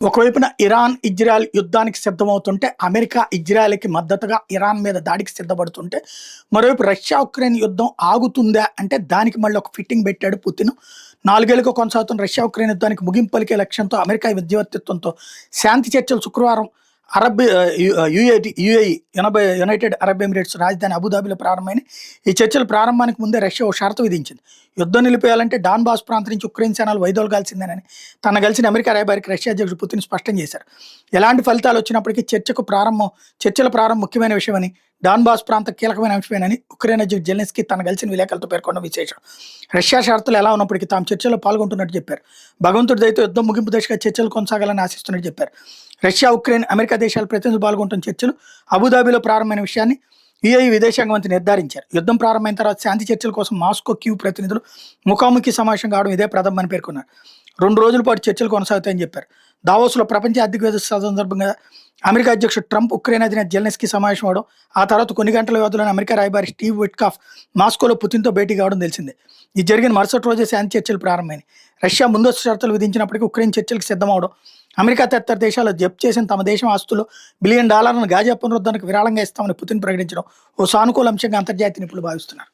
ఒకవైపున Iran, Israel యుద్ధానికి సిద్ధమవుతుంటే, America ఇజ్రాయెల్‌కి మద్దతుగా ఇరాన్ మీద దాడికి సిద్ధపడుతుంటే, మరోవైపు రష్యా, ఉక్రెయిన్ యుద్ధం ఆగుతుందా అంటే దానికి మళ్ళీ ఒక ఫిట్టింగ్ పెట్టాడు పుతిన్. 4 ఏళ్లుగా కొనసాగుతున్న రష్యా, ఉక్రెయిన్ యుద్ధానికి ముగింపు పలికే లక్ష్యంతో అమెరికా మధ్యవర్తిత్వంతో శాంతి చర్చలు శుక్రవారం యుఏఈ యునైటెడ్ అరబ్ ఎమిరేట్స్ రాజధాని అబుదాబిలో ప్రారంభమైనాయి. ఈ చర్చల ప్రారంభానికి ముందే రష్యా ఓ షరతు విధించింది. యుద్ధం నిలిపేయాలంటే డాన్బాస్ ప్రాంతం నుంచి ఉక్రెయిన్ సేనలు వైదొలగాల్సిందేనని తన కలిసిన అమెరికా రాయబారికి రష్యా అధ్యక్షుడు పుతిన్ స్పష్టం చేశారు. ఎలాంటి ఫలితాలు వచ్చినప్పటికీ చర్చల ప్రారంభం ముఖ్యమైన విషయమని, డాన్బాస్ ప్రాంతం కీలకమైన అంశమేనని ఉక్రెయిన్ అధ్యక్షుడు జెలెన్స్కీ తన కలిసిన విలేకరులతో పేర్కొన్న విశేషం. రష్యా షరతులు ఎలా ఉన్నప్పటికీ తాము చర్చల్లో పాల్గొంటున్నట్టు చెప్పారు. భగవంతుడి దయతో యుద్ధం ముగింపు దశగా చర్చలు కొనసాగాలని ఆశిస్తున్నట్టు చెప్పారు. రష్యా, ఉక్రెయిన్, అమెరికా దేశాల ప్రతినిధులు పాల్గొంటున్న చర్చలు అబుదాబిలో ప్రారంభమైన విషయాన్ని యుఏఈ విదేశాంగ మంత్రి నిర్ధారించారు. యుద్ధం ప్రారంభమైన తర్వాత శాంతి చర్చల కోసం మాస్కో, కీవ్ ప్రతినిధులు ముఖాముఖి సమావేశం కావడం ఇదే ప్రథమని పేర్కొన్నారు. 2 రోజుల పాటు చర్చలు కొనసాగుతాయని చెప్పారు. దావోస్లో ప్రపంచ ఆర్థిక వేదిక సందర్భంగా అమెరికా అధ్యక్షుడు ట్రంప్, ఉక్రెయిన్ అధినేత జెలెన్స్కీ సమావేశం అవడం, ఆ తర్వాత కొన్ని గంటల వ్యవధిలోనే అమెరికా రాయబారి స్టీవ్ విట్కాఫ్ మాస్కోలో పుతిన్తో భేటీ కావడం తెలిసిందే. ఇది జరిగిన మరుసటి రోజే శాంతి చర్చలు ప్రారంభమైనాయి. రష్యా ముందస్తు షరతులు విధించినప్పటికీ ఉక్రెయిన్ చర్చలకు సిద్ధమవడం, అమెరికా తదితర దేశాలు జప్తు చేసిన తమ దేశం ఆస్తులు $1 బిలియన్ గాజా పునరుద్ధరణకు విరాళంగా ఇస్తామని పుతిన్ ప్రకటించడం ఓ సానుకూల అంశంగా అంతర్జాతీయ నిపుణులు భావిస్తున్నారు.